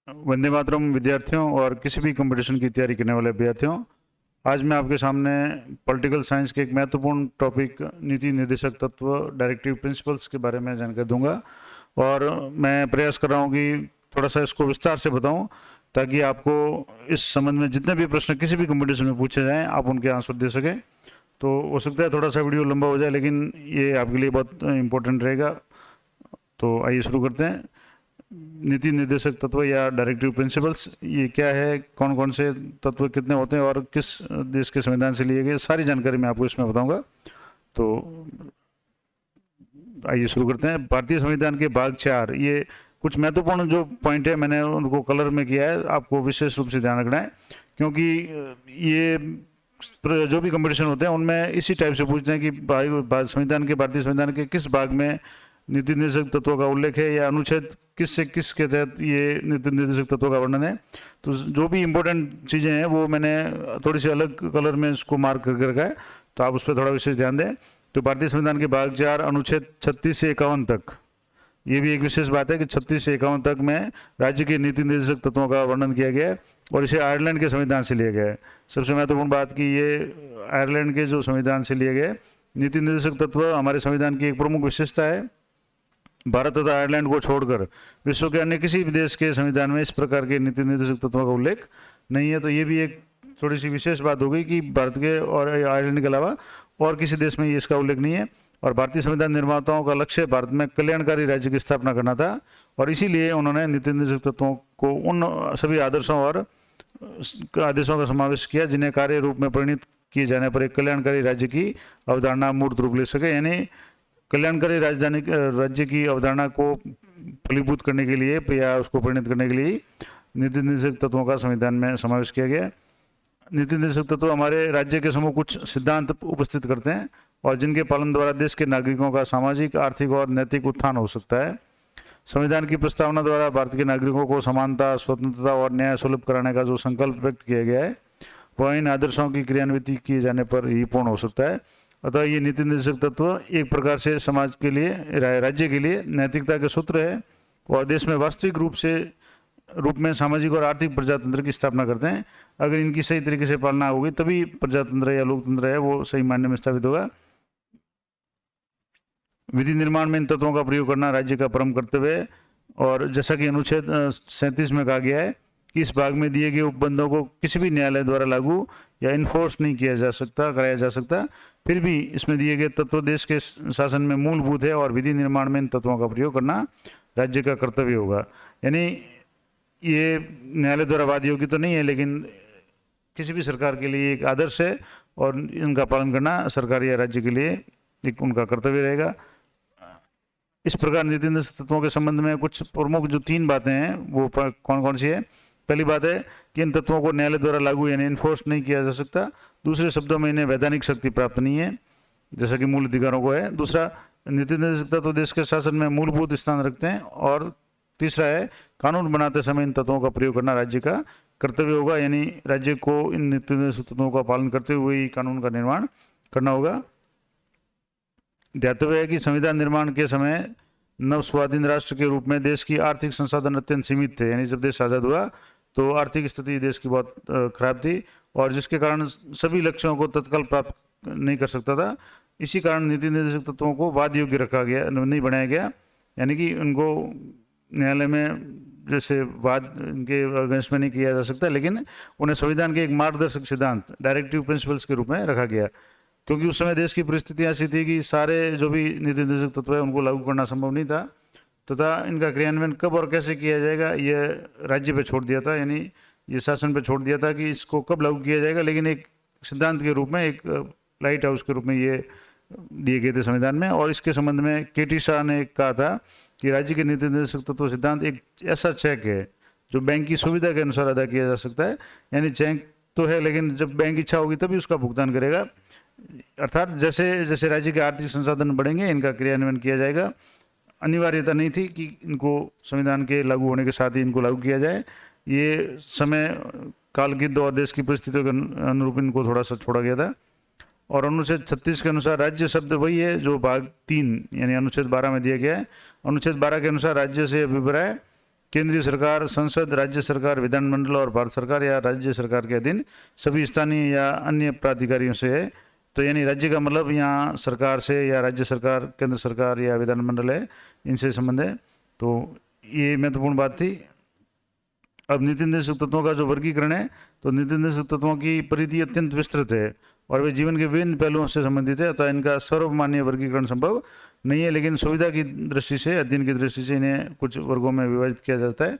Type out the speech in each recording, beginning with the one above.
वंदे मातरम विद्यार्थियों और किसी भी कंपटीशन की तैयारी करने वाले अभ्यर्थियों, आज मैं आपके सामने पॉलिटिकल साइंस के एक महत्वपूर्ण टॉपिक नीति निर्देशक तत्व डायरेक्टिव प्रिंसिपल्स के बारे में जानकारी दूंगा। और मैं प्रयास कर रहा हूँ कि थोड़ा सा इसको विस्तार से बताऊं, ताकि आपको इस संबंध में जितने भी प्रश्न किसी भी कंपटीशन में पूछे जाएं आप उनके आंसर दे सकें। तो हो सकता है थोड़ा सा वीडियो लंबा हो जाए, लेकिन ये आपके लिए बहुत इम्पोर्टेंट रहेगा। तो आइए शुरू करते हैं। नीति निर्देशक तत्व या डायरेक्टिव प्रिंसिपल्स ये क्या है, कौन कौन से तत्व कितने होते हैं और किस देश के संविधान से लिए गए, सारी जानकारी मैं आपको इसमें बताऊंगा। तो आइए शुरू करते हैं। भारतीय संविधान के भाग 4, ये कुछ महत्वपूर्ण जो पॉइंट है मैंने उनको कलर में किया है, आपको विशेष रूप से ध्यान रखना है, क्योंकि ये जो भी कंपटीशन होते हैं उनमें इसी टाइप से पूछते हैं कि संविधान के भारतीय संविधान के किस भाग में नीति निर्देशक तत्वों का उल्लेख है, या अनुच्छेद किस से किस के तहत ये नीति निर्देशक तत्वों का वर्णन है। तो जो भी इम्पोर्टेंट चीज़ें हैं वो मैंने थोड़ी सी अलग कलर में इसको मार्क करके रखा है, तो आप उस पर थोड़ा विशेष ध्यान दें। तो भारतीय संविधान के भाग 4 अनुच्छेद 36 से 51 तक, ये भी एक विशेष बात है कि 36 से 51 तक में राज्य के नीति निर्देशक तत्वों का वर्णन किया गया है और इसे आयरलैंड के संविधान से लिया गया है। सबसे महत्वपूर्ण बात कि ये आयरलैंड के जो संविधान से लिए गए नीति निर्देशक तत्व हमारे संविधान की एक प्रमुख विशेषता है। भारत तथा आयरलैंड को छोड़कर विश्व के अन्य किसी भी देश के संविधान में इस प्रकार के नीति निर्देशक तत्वों का उल्लेख नहीं है। तो ये भी एक थोड़ी सी विशेष बात हो गई कि भारत के और आयरलैंड के अलावा और किसी देश में ये इसका उल्लेख नहीं है। और भारतीय संविधान निर्माताओं का लक्ष्य भारत में कल्याणकारी राज्य की स्थापना करना था, और इसीलिए उन्होंने नीति निर्देशक तत्वों को उन सभी आदर्शों और आदेशों का समावेश किया जिन्हें कार्य रूप में परिणत किए जाने पर एक कल्याणकारी राज्य की अवधारणा मूर्त रूप ले सके। यानी कल्याणकारी राजधानी राज्य की अवधारणा को फलीभूत करने के लिए या उसको परिणत करने के लिए नीति निर्देशक तत्वों का संविधान में समावेश किया गया। नीति निर्देशक तत्व हमारे राज्य के समूह कुछ सिद्धांत उपस्थित करते हैं और जिनके पालन द्वारा देश के नागरिकों का सामाजिक, आर्थिक और नैतिक उत्थान हो सकता है। संविधान की प्रस्तावना द्वारा भारत के नागरिकों को समानता, स्वतंत्रता और न्याय सुलभ कराने का जो संकल्प व्यक्त किया गया है वह इन आदर्शों की क्रियान्विति किए जाने पर ही पूर्ण हो सकता है। अतः ये नीति निर्देशक तत्व एक प्रकार से समाज के लिए, राज्य के लिए नैतिकता के सूत्र है और देश में वास्तविक रूप में सामाजिक और आर्थिक प्रजातंत्र की स्थापना करते हैं। अगर इनकी सही तरीके से पालना होगी तभी प्रजातंत्र या लोकतंत्र है वो सही मायने में स्थापित होगा। विधि निर्माण में इन तत्वों का प्रयोग करना राज्य का परम कर्तव्य है, और जैसा कि अनुच्छेद 37 में कहा गया है कि इस भाग में दिए गए उपबंधों को किसी भी न्यायालय द्वारा लागू या इन्फोर्स नहीं कराया जा सकता। फिर भी इसमें दिए गए तत्व देश के शासन में मूलभूत है और विधि निर्माण में इन तत्वों का प्रयोग करना राज्य का कर्तव्य होगा। यानी ये न्यायालय द्वारा वादी योग्य तो नहीं है, लेकिन किसी भी सरकार के लिए एक आदर्श है और इनका पालन करना सरकार या राज्य के लिए एक उनका कर्तव्य रहेगा। इस प्रकार नीति निर्देशक तत्वों के संबंध में कुछ प्रमुख जो 3 बातें हैं वो कौन कौन सी है। पहली बात है कि इन तत्वों को न्यायालय द्वारा लागू यानी इन्फोर्स नहीं किया जा सकता। दूसरे शब्दों में इन्हें वैधानिक शक्ति प्राप्त नहीं है जैसा कि मूल अधिकारों को है। दूसरा, नीति निर्देशक तत्व देश के शासन में मूलभूत स्थान रखते हैं। और तीसरा है, कानून बनाते समय इन तत्वों का प्रयोग करना राज्य का कर्तव्य होगा, यानी राज्य को इन नीति निर्देशक तत्वों का पालन करते हुए ही कानून का निर्माण करना होगा। ध्यातव्य है कि संविधान निर्माण के समय नव स्वाधीन राष्ट्र के रूप में देश की आर्थिक संसाधन अत्यंत सीमित थे। यानी जब देश आज़ाद हुआ तो आर्थिक स्थिति देश की बहुत खराब थी और जिसके कारण सभी लक्ष्यों को तत्काल प्राप्त नहीं कर सकता था। इसी कारण नीति निर्देशक तत्वों को वाद योग्य रखा गया, नहीं बनाया गया। यानी कि उनको न्यायालय में जैसे वाद इनके अगेंस्ट में नहीं किया जा सकता, लेकिन उन्हें संविधान के एक मार्गदर्शक सिद्धांत डायरेक्टिव प्रिंसिपल्स के रूप में रखा गया, क्योंकि उस समय देश की परिस्थितियाँ ऐसी थी कि सारे जो भी नीति निर्देशक तत्व है उनको लागू करना संभव नहीं था तथा इनका क्रियान्वयन कब और कैसे किया जाएगा ये राज्य पे छोड़ दिया था, यानी ये शासन पे छोड़ दिया था कि इसको कब लागू किया जाएगा। लेकिन एक सिद्धांत के रूप में, एक लाइट हाउस के रूप में ये दिए गए थे संविधान में। और इसके संबंध में केटी शाह ने कहा था कि राज्य के नीति निर्देशक तत्व सिद्धांत एक ऐसा चेक है जो बैंक की सुविधा के अनुसार अदा किया जा सकता है। यानी चेक तो है, लेकिन जब बैंक इच्छा होगी तभी उसका भुगतान करेगा। अर्थात जैसे जैसे राज्य के आर्थिक संसाधन बढ़ेंगे इनका क्रियान्वयन किया जाएगा। अनिवार्यता नहीं थी कि इनको संविधान के लागू होने के साथ ही इनको लागू किया जाए। ये समय काल की और देश की परिस्थितियों के अनुरूप इनको थोड़ा सा छोड़ा गया था। और अनुच्छेद 36 के अनुसार राज्य शब्द वही है जो भाग 3 यानी अनुच्छेद 12 में दिया गया है। अनुच्छेद 12 के अनुसार राज्य से अभिप्राय केंद्रीय सरकार, संसद, राज्य सरकार, विधानमंडल और भारत सरकार या राज्य सरकार के अधीन सभी स्थानीय या अन्य प्राधिकारियों से है। तो यानी राज्य का मतलब यहाँ सरकार से या राज्य सरकार, केंद्र सरकार या विधानमंडल है, इनसे संबंध है। तो ये महत्वपूर्ण बात थी। अब नीति निर्देशक तत्वों का जो वर्गीकरण है, तो नीति निर्देशक तत्वों की परिधि अत्यंत विस्तृत है और वे जीवन के विभिन्न पहलुओं से संबंधित है, अतः इनका सर्वमान्य वर्गीकरण संभव नहीं है, लेकिन सुविधा की दृष्टि से, अध्ययन की दृष्टि से इन्हें कुछ वर्गों में विभाजित किया जाता है।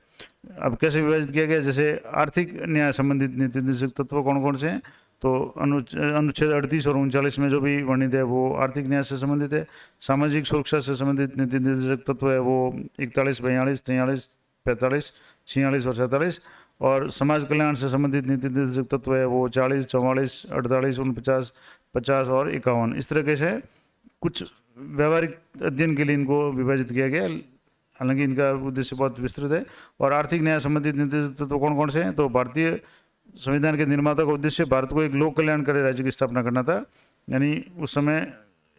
अब कैसे विभाजित किया गया? जैसे आर्थिक न्याय संबंधित नीति निर्देशक तत्व कौन कौन से हैं? तो अनुच्छेद 38 और 39 में जो भी वर्णित है वो आर्थिक न्याय से संबंधित है। सामाजिक सुरक्षा से संबंधित नीति निर्देशक तत्व है वो 41, 42, 43, 45, 46 और 47। और समाज कल्याण से संबंधित नीति निर्देशक तत्व है वो 40, 44, 48, 49, 50 और 51। इस तरीके से कुछ व्यवहारिक अध्ययन के लिए इनको विभाजित किया गया, हालांकि इनका उद्देश्य बहुत विस्तृत है। और आर्थिक न्याय संबंधित नीति तत्व कौन कौन से हैं? तो भारतीय संविधान के निर्माता का उद्देश्य भारत को एक लोक कल्याणकारी राज्य की स्थापना करना था, यानी उस समय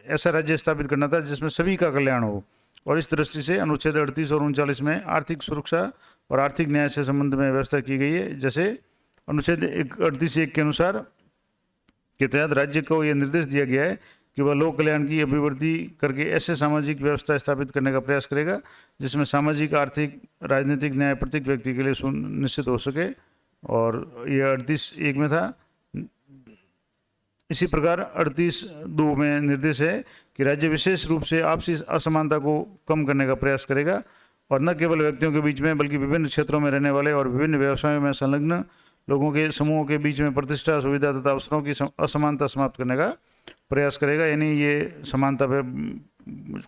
ऐसा राज्य स्थापित करना था जिसमें सभी का कल्याण हो। और इस दृष्टि से अनुच्छेद 38 और 39 में आर्थिक सुरक्षा और आर्थिक न्याय से संबंध में व्यवस्था की गई है। जैसे अनुच्छेद 38(1) के अनुसार के तहत राज्य को यह निर्देश दिया गया है कि वह लोक कल्याण की अभिवृद्धि करके ऐसे सामाजिक व्यवस्था स्थापित करने का प्रयास करेगा जिसमें सामाजिक, आर्थिक, राजनीतिक न्याय प्रत्येक व्यक्ति के लिए सुनिश्चित हो सके। और यह 38(1) में था। इसी प्रकार 38(2) में निर्देश है कि राज्य विशेष रूप से आपसी असमानता को कम करने का प्रयास करेगा और न केवल व्यक्तियों के बीच में बल्कि विभिन्न क्षेत्रों में रहने वाले और विभिन्न व्यवसायों में संलग्न लोगों के समूहों के बीच में प्रतिष्ठा, सुविधा तथा अवसरों की असमानता समाप्त करने का प्रयास करेगा। यानी ये समानता पे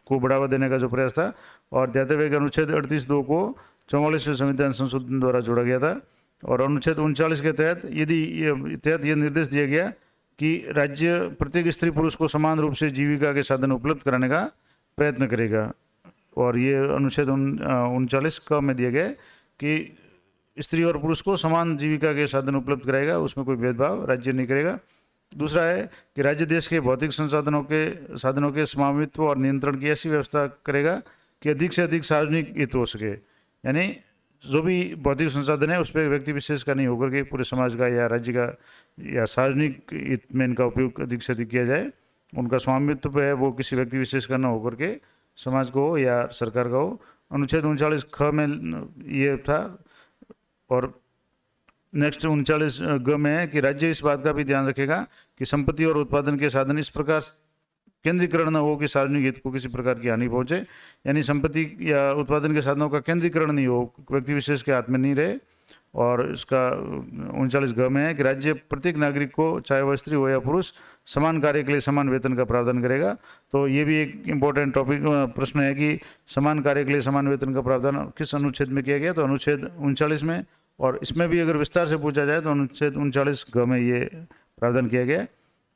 को बढ़ावा देने का जो प्रयास था। और ध्यातव्य है कि अनुच्छेद 38(2) को 44वें संविधान संशोधन द्वारा जोड़ा गया था। और अनुच्छेद 39 के तहत ये निर्देश दिया गया कि राज्य प्रत्येक स्त्री पुरुष को समान रूप से जीविका के साधन उपलब्ध कराने का प्रयत्न करेगा। और ये अनुच्छेद 39 क में दिया गया कि स्त्री और पुरुष को समान जीविका के साधन उपलब्ध कराएगा, उसमें कोई भेदभाव राज्य नहीं करेगा। दूसरा है कि राज्य देश के भौतिक साधनों के स्वामित्व और नियंत्रण की ऐसी व्यवस्था करेगा कि अधिक से अधिक सार्वजनिक हित हो सके। यानी जो भी भौतिक संसाधन है उस पर व्यक्ति विशेष का नहीं होकर के पूरे समाज का या राज्य का या सार्वजनिक हित में इनका उपयोग अधिक से अधिक किया जाए। उनका स्वामित्व है वो किसी व्यक्ति विशेष का न होकर के समाज को हो या सरकार का हो। अनुच्छेद 39 ख में ये था। और नेक्स्ट 39 ग में है कि राज्य इस बात का भी ध्यान रखेगा कि संपत्ति और उत्पादन के साधन इस प्रकार केंद्रीकरण न हो कि सार्वजनिक हित को किसी प्रकार की हानि पहुंचे। यानी संपत्ति या उत्पादन के साधनों का केंद्रीकरण नहीं हो, व्यक्ति विशेष के हाथ में नहीं रहे। और इसका 39 ग में है कि राज्य प्रत्येक नागरिक को, चाहे वह स्त्री हो या पुरुष, समान कार्य के लिए समान वेतन का प्रावधान करेगा। तो ये भी एक इम्पोर्टेंट प्रश्न है कि समान कार्य के लिए समान वेतन का प्रावधान किस अनुच्छेद में किया गया? तो अनुच्छेद 39 में। और इसमें भी अगर विस्तार से पूछा जाए तो अनुच्छेद 39 ग में ये प्रावधान किया गया।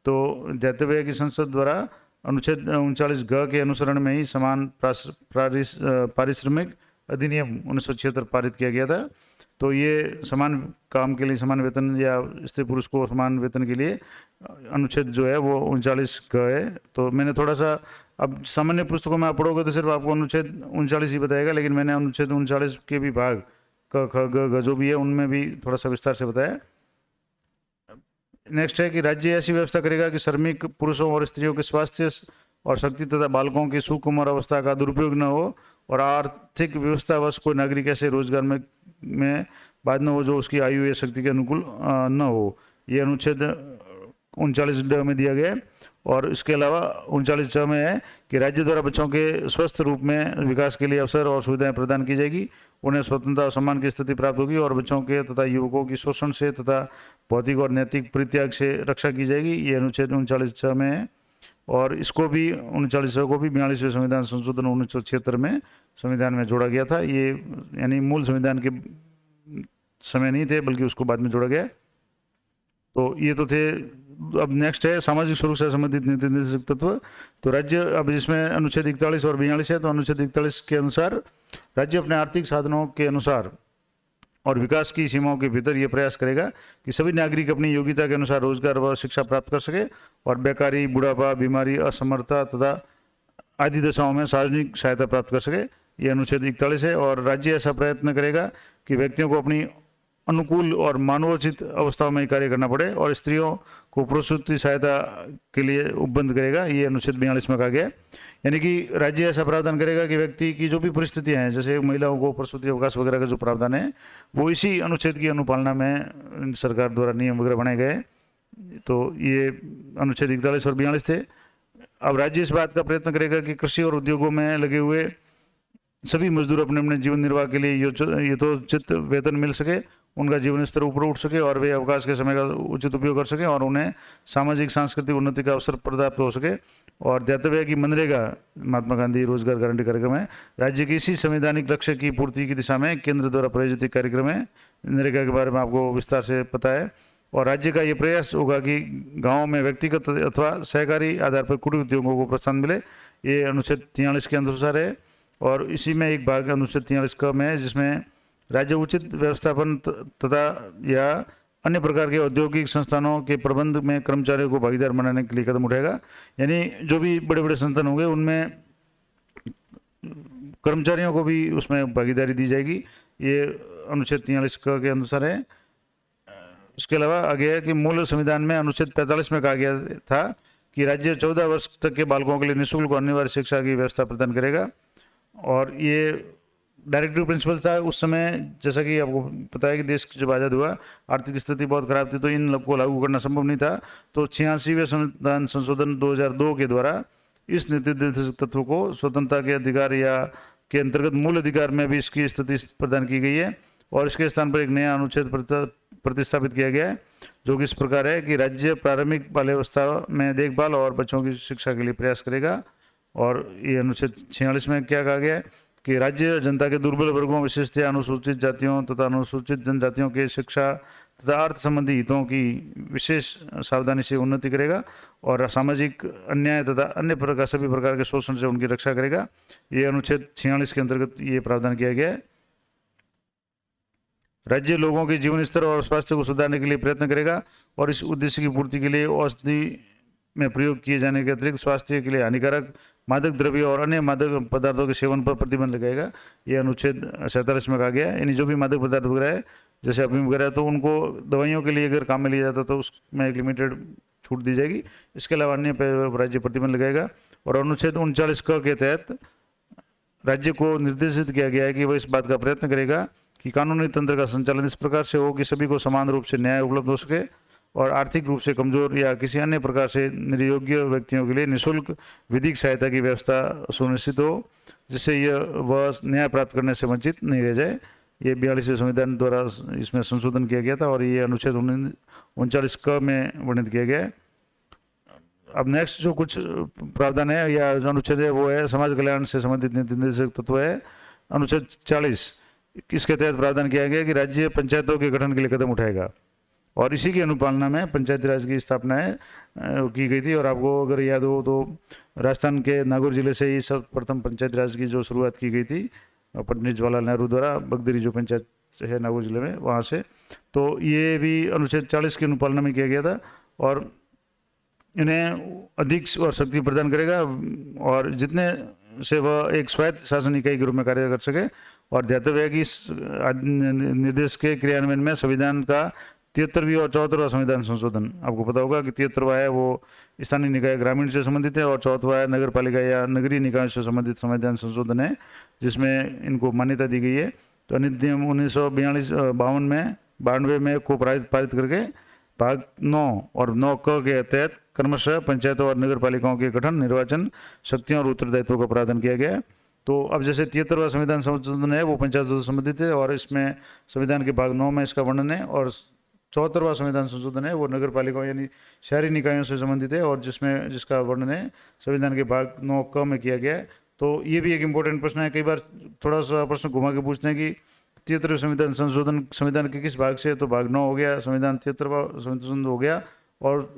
तो ध्यातव्य है कि संसद द्वारा अनुच्छेद 39 ग के अनुसरण में ही समान पारिश्रमिक अधिनियम 1976 पारित किया गया था। तो ये समान काम के लिए समान वेतन या स्त्री पुरुष को समान वेतन के लिए अनुच्छेद जो है वो 39 ग है। तो मैंने थोड़ा सा, अब सामान्य पुस्तकों में आप पढ़ोगे तो सिर्फ आपको अनुच्छेद 39 ही बताएगा, लेकिन मैंने अनुच्छेद 39 के भी भाग क, ख, ग जो भी है उनमें भी थोड़ा सा विस्तार से बताया। नेक्स्ट है कि राज्य ऐसी व्यवस्था करेगा कि श्रमिक पुरुषों और स्त्रियों के स्वास्थ्य और शक्ति तथा बालकों की सुकुमार अवस्था का दुरुपयोग न हो और आर्थिक व्यवस्थावश कोई नागरिक ऐसे रोजगार में बाद न हो जो उसकी आयु या शक्ति के अनुकूल न हो। ये अनुच्छेद 39 ड में दिया गया है। और इसके अलावा 39 च में है कि राज्य द्वारा बच्चों के स्वस्थ रूप में विकास के लिए अवसर और सुविधाएं प्रदान की जाएगी, उन्हें स्वतंत्रता और सम्मान की स्थिति प्राप्त होगी और बच्चों के तथा युवकों की शोषण से तथा भौतिक और नैतिक परित्याग से रक्षा की जाएगी। ये अनुच्छेद 39 च में है। और इसको भी 39 को भी 42वें संविधान संशोधन 1976 में संविधान में जोड़ा गया था। ये यानी मूल संविधान के समय नहीं थे बल्कि उसको बाद में जोड़ा गया। तो ये तो थे। अब नेक्स्ट है सामाजिक सुरक्षा संबंधित नीति निर्देशक तत्व। तो राज्य, अब इसमें अनुच्छेद 41 और 42 है। तो अनुच्छेद 41 के अनुसार राज्य अपने आर्थिक साधनों के अनुसार और विकास की सीमाओं के भीतर ये प्रयास करेगा कि सभी नागरिक अपनी योग्यता के अनुसार रोजगार व शिक्षा प्राप्त कर सके और बेकारी, बुढ़ापा, बीमारी, असमर्थता तथा आदि दशाओं में सार्वजनिक सहायता प्राप्त कर सके। ये अनुच्छेद 41 है। और राज्य ऐसा प्रयत्न करेगा कि व्यक्तियों को अपनी अनुकूल और मानवोचित अवस्थाओं में कार्य करना पड़े और स्त्रियों को प्रसूति सहायता के लिए उपबंध करेगा, ये अनुच्छेद 42 में कहा गया है। यानी कि राज्य ऐसा प्रावधान करेगा कि व्यक्ति की जो भी परिस्थितियां हैं, जैसे महिलाओं को प्रसूति अवकाश वगैरह का जो प्रावधान है, वो इसी अनुच्छेद की अनुपालना में सरकार द्वारा नियम वगैरह बनाए गए। तो ये अनुच्छेद 41 और 42 थे। अब राज्य इस बात का प्रयत्न करेगा कि कृषि और उद्योगों में लगे हुए सभी मजदूर अपने अपने जीवन निर्वाह के लिए यथोचित वेतन मिल सके, उनका जीवन स्तर ऊपर उठ सके और वे अवकाश के समय का उचित उपयोग कर सकें और उन्हें सामाजिक सांस्कृतिक उन्नति का अवसर प्राप्त हो सके। और ध्यातव्य है कि मनरेगा, महात्मा गांधी रोजगार गारंटी कार्यक्रम है, राज्य के इसी संवैधानिक लक्ष्य की पूर्ति की दिशा में केंद्र द्वारा प्रायोजित एक कार्यक्रम है। मनरेगा के बारे में आपको विस्तार से पता है। और राज्य का ये प्रयास होगा कि गाँव में व्यक्तिगत अथवा सहकारी आधार पर कुटीर उद्योगों को प्रोत्साहन मिले, ये अनुच्छेद 43 के अनुसार है। और इसी में एक भाग अनुच्छेद 43 क में है, जिसमें राज्य उचित व्यवस्थापन तथा या अन्य प्रकार के औद्योगिक संस्थानों के प्रबंध में कर्मचारियों को भागीदार बनाने के लिए कदम उठाएगा। यानी जो भी बड़े बड़े संस्थान होंगे उनमें कर्मचारियों को भी उसमें भागीदारी दी जाएगी, ये अनुच्छेद 43 क के अनुसार है। इसके अलावा आगे है कि मूल संविधान में अनुच्छेद 45 में कहा गया था कि राज्य 14 वर्ष तक के बालकों के लिए निःशुल्क और अनिवार्य शिक्षा की व्यवस्था प्रदान करेगा। और ये डायरेक्टिव प्रिंसिपल था उस समय। जैसा कि आपको पता है कि देश जब आज़ाद हुआ, आर्थिक स्थिति बहुत खराब थी, तो इन लोग को लागू करना संभव नहीं था। तो 86वें संविधान संशोधन 2002 के द्वारा इस नीति निर्देशक तत्व को स्वतंत्रता के अधिकार या के अंतर्गत मूल अधिकार में भी इसकी स्थिति प्रदान की गई है। और इसके स्थान पर एक नया अनुच्छेद प्रतिस्थापित किया गया है, जो कि इस प्रकार है कि राज्य प्रारंभिक बाल्यावस्था में देखभाल और बच्चों की शिक्षा के लिए प्रयास करेगा। और ये अनुच्छेद 46 में क्या कहा गया है कि राज्य जनता के दुर्बल वर्गों, विशेषतः अनुसूचित जातियों तथा अनुसूचित जनजातियों के शिक्षा तथा अर्थ संबंधी हितों की विशेष सावधानी से उन्नति करेगा और सामाजिक अन्याय तथा अन्य प्रकार सभी प्रकार के शोषण से उनकी रक्षा करेगा। ये अनुच्छेद 46 के अंतर्गत ये प्रावधान किया गया है। राज्य लोगों के जीवन स्तर और स्वास्थ्य को सुधारने के लिए प्रयत्न करेगा और इस उद्देश्य की पूर्ति के लिए औषधि में प्रयोग किए जाने के अतिरिक्त स्वास्थ्य के लिए हानिकारक मादक द्रव्य और अन्य मादक पदार्थों के सेवन पर प्रतिबंध लगाएगा। ये अनुच्छेद 47 में कहा गया है। यानी जो भी मादक पदार्थ वगैरह है, जैसे अफीम वगैरह, तो उनको दवाइयों के लिए अगर काम में लिया जाता तो उसमें एक लिमिटेड छूट दी जाएगी। इसके अलावा अन्य पर राज्य प्रतिबंध लगाएगा। और अनुच्छेद 39 क के तहत राज्य को निर्देशित किया गया है कि वह इस बात का प्रयत्न करेगा कि कानूनी तंत्र का संचालन इस प्रकार से हो कि सभी को समान रूप से न्याय उपलब्ध हो सके और आर्थिक रूप से कमजोर या किसी अन्य प्रकार से निर्योग्य व्यक्तियों के लिए निःशुल्क विधिक सहायता की व्यवस्था सुनिश्चित हो, जिससे वह न्याय प्राप्त करने से वंचित नहीं रह जाए। ये 42वें संविधान द्वारा इसमें संशोधन किया गया था और ये अनुच्छेद 39 क में वर्णित किया गया है। अब नेक्स्ट जो कुछ प्रावधान है या अनुच्छेद है वो है समाज कल्याण से संबंधित नीति निर्देशक तत्व है। अनुच्छेद 40 इसके तहत प्रावधान किया गया कि राज्य पंचायतों के गठन के लिए कदम उठाएगा और इसी की अनुपालना में पंचायती राज की स्थापना की गई थी। और आपको अगर याद हो तो राजस्थान के नागौर जिले से ही सब प्रथम पंचायती राज की जो शुरुआत की गई थी पंडित जवाहरलाल नेहरू द्वारा, बगदरी जो पंचायत है नागौर जिले में, वहाँ से। तो ये भी अनुच्छेद 40 की अनुपालना में किया गया था और इन्हें अधिक और शक्ति प्रदान करेगा और जितने से वह एक स्वायत्त शासन इकाई के रूप में कार्य कर सके। और ध्यातव्य है कि इस निर्देश के क्रियान्वयन में संविधान का 73वीं और 74वां संविधान संशोधन, आपको पता होगा कि 73वां है वो स्थानीय निकाय ग्रामीण से संबंधित है और 74वां है नगर पालिका या नगरीय निकाय से संबंधित संविधान संशोधन है, जिसमें इनको मान्यता दी गई है। तो अधिनियम 1992 में को पारित करके भाग 9 और 9 क के तहत क्रमशः पंचायतों और नगर पालिकाओं के गठन, निर्वाचन, शक्तियों और उत्तरदायित्वों का प्रावधान किया गया है। तो अब जैसे 73वां संविधान संशोधन है वो पंचायतों से संबंधित है और इसमें संविधान के भाग 9 में इसका वर्णन है और 74वां संविधान संशोधन है वो नगर पालिकाओं यानी शहरी निकायों से संबंधित है और जिसका वर्णन है संविधान के भाग 9 क में किया गया है। तो ये भी एक इम्पोर्टेंट प्रश्न है, कई बार थोड़ा सा प्रश्न घुमा के पूछते हैं कि 73वें संविधान संशोधन संविधान के किस भाग से, तो भाग 9 हो गया, संविधान 73वां संशोधन हो गया और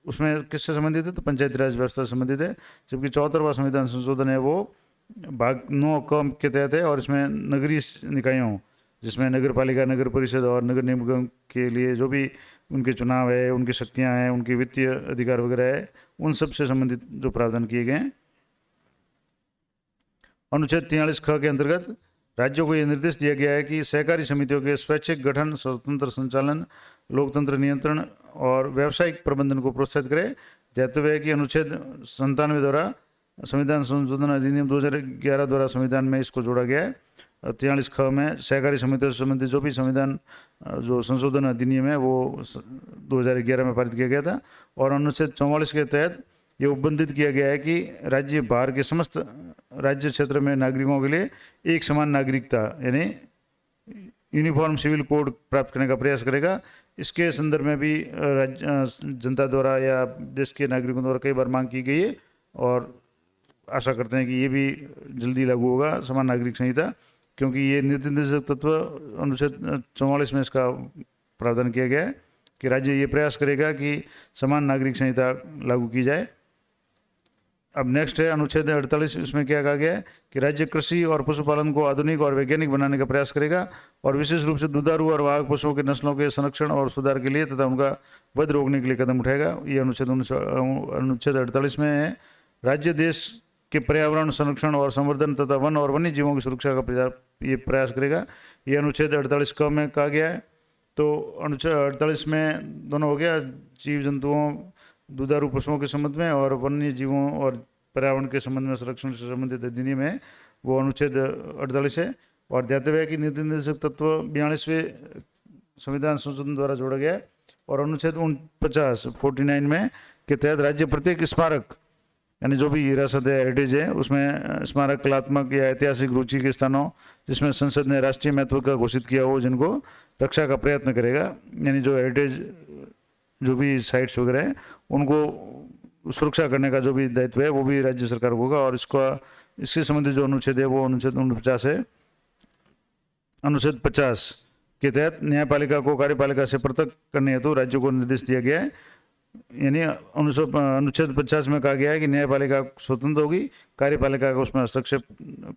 उसमें किससे संबंधित है, तो पंचायती राज व्यवस्था से संबंधित है। जबकि 74वां संविधान संशोधन है वो भाग 9 क के तहत है और इसमें नगरीय निकायों, जिसमें नगर पालिका, नगर परिषद और नगर निगम के लिए जो भी उनके चुनाव है, उनकी शक्तियां हैं, उनके वित्तीय अधिकार वगैरह है, उन सब से संबंधित जो प्रावधान किए गए हैं। अनुच्छेद 43 ख के अंतर्गत राज्यों को यह निर्देश दिया गया है कि सहकारी समितियों के स्वैच्छिक गठन, स्वतंत्र संचालन, लोकतंत्र नियंत्रण और व्यावसायिक प्रबंधन को प्रोत्साहित करे। ध्यातव्य है कि अनुच्छेद 97 द्वारा संविधान संशोधन अधिनियम 2011 द्वारा संविधान में इसको जोड़ा गया है। 43 ख में सहकारी समितियों से संबंधित जो भी संविधान जो संशोधन अधिनियम है वो 2011 में पारित किया गया था। और अनुच्छेद 44 के तहत ये उपबंधित किया गया है कि राज्य बाहर के समस्त राज्य क्षेत्र में नागरिकों के लिए एक समान नागरिकता यानी यूनिफॉर्म सिविल कोड प्राप्त करने का प्रयास करेगा। इसके संदर्भ में भी जनता द्वारा या देश के नागरिकों द्वारा कई बार मांग की गई है और आशा करते हैं कि ये भी जल्दी लागू होगा समान नागरिक संहिता, क्योंकि ये नीति निर्देशक तत्व अनुच्छेद 44 में इसका प्रावधान किया गया है कि राज्य ये प्रयास करेगा कि समान नागरिक संहिता लागू की जाए। अब नेक्स्ट है अनुच्छेद 48। इसमें क्या कहा गया है कि राज्य कृषि और पशुपालन को आधुनिक और वैज्ञानिक बनाने का प्रयास करेगा और विशेष रूप से दुधारू और वाहक पशुओं के नस्लों के संरक्षण और सुधार के लिए तथा उनका वध रोकने के लिए कदम उठाएगा। ये अनुच्छेद 48 में है। राज्य देश के पर्यावरण संरक्षण और संवर्धन तथा वन और वन्य जीवों की सुरक्षा का ये प्रयास करेगा। ये अनुच्छेद 48 क में कहा गया है। तो अनुच्छेद 48 में दोनों हो गया, जीव जंतुओं दुधारू पशुओं के संबंध में और वन्य जीवों और पर्यावरण के संबंध में संरक्षण से संबंधित अधिनियम है वो अनुच्छेद 48 है। और ध्यातव्य है कि नीति निर्देशक तत्व 42वें संविधान संशोधन द्वारा जोड़ा गया है। और अनुच्छेद 49 में के तहत राज्य प्रत्येक स्मारक यानी जो भी विरासत है हेरिटेज है उसमें स्मारक कलात्मक या ऐतिहासिक रुचि के स्थानों जिसमें संसद ने राष्ट्रीय महत्व का घोषित किया हो जिनको रक्षा का प्रयत्न करेगा। यानी जो हेरिटेज जो भी साइट्स वगैरह हैं उनको सुरक्षा करने का जो भी दायित्व है वो भी राज्य सरकार को होगा। और इससे संबंधित जो अनुच्छेद है वो अनुच्छेद 49 है। अनुच्छेद 50 के तहत न्यायपालिका को कार्यपालिका से पृथक करने हेतु राज्यों को निर्देश दिया गया है। यानी अनुच्छेद 50 में कहा गया है कि न्यायपालिका स्वतंत्र होगी, कार्यपालिका का उसमें हस्तक्षेप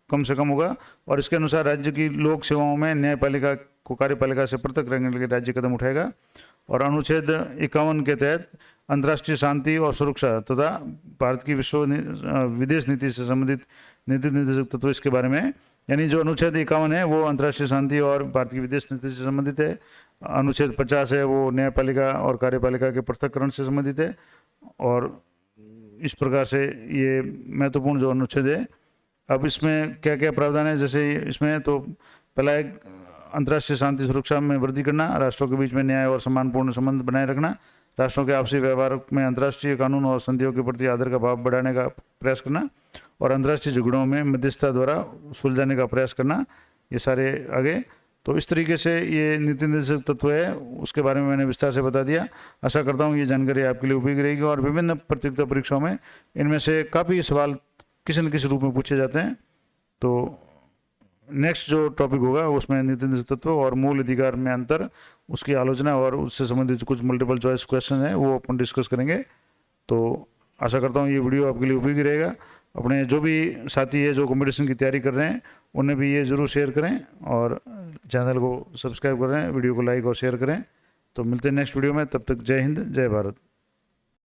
कम से कम होगा। और इसके अनुसार राज्य की लोक सेवाओं में न्यायपालिका को कार्यपालिका से पृथक रखने के लिए राज्य कदम उठाएगा। और अनुच्छेद 51 के तहत अंतर्राष्ट्रीय शांति और सुरक्षा तथा भारत की विदेश नीति से संबंधित नीति निर्देशक तत्व इसके बारे में, यानी जो अनुच्छेद 51 है वो अंतर्राष्ट्रीय शांति और भारत की विदेश नीति से संबंधित है। अनुच्छेद 50 है वो न्यायपालिका और कार्यपालिका के पृथक्करण से संबंधित है। और इस प्रकार से ये महत्वपूर्ण जो अनुच्छेद है। अब इसमें क्या क्या प्रावधान है, जैसे इसमें तो पहला एक अंतर्राष्ट्रीय शांति सुरक्षा में वृद्धि करना, राष्ट्रों के बीच में न्याय और सम्मानपूर्ण संबंध बनाए रखना, राष्ट्रों के आपसी व्यवहार में अंतर्राष्ट्रीय कानून और संधियों के प्रति आदर का भाव बढ़ाने का प्रयास करना और अंतर्राष्ट्रीय झगड़ों में मध्यस्थता द्वारा सुलझाने का प्रयास करना, ये सारे आगे। तो इस तरीके से ये नीति निर्देशक तत्व है, उसके बारे में मैंने विस्तार से बता दिया। आशा करता हूँ ये जानकारी आपके लिए उपयोगी रहेगी। और विभिन्न प्रतियोगिता परीक्षाओं में इनमें से काफ़ी सवाल किसी न किसी रूप में पूछे जाते हैं। तो नेक्स्ट जो टॉपिक होगा उसमें नीति निर्देशक तत्व और मूल अधिकार में अंतर, उसकी आलोचना और उससे संबंधित कुछ मल्टीपल चॉइस क्वेश्चन है वो अपन डिस्कस करेंगे। तो आशा करता हूँ ये वीडियो आपके लिए उपयोगी रहेगा। अपने जो भी साथी है जो कॉम्पिटिशन की तैयारी कर रहे हैं उन्हें भी ये ज़रूर शेयर करें और चैनल को सब्सक्राइब करें, वीडियो को लाइक और शेयर करें। तो मिलते हैं नेक्स्ट वीडियो में, तब तक जय हिंद जय भारत।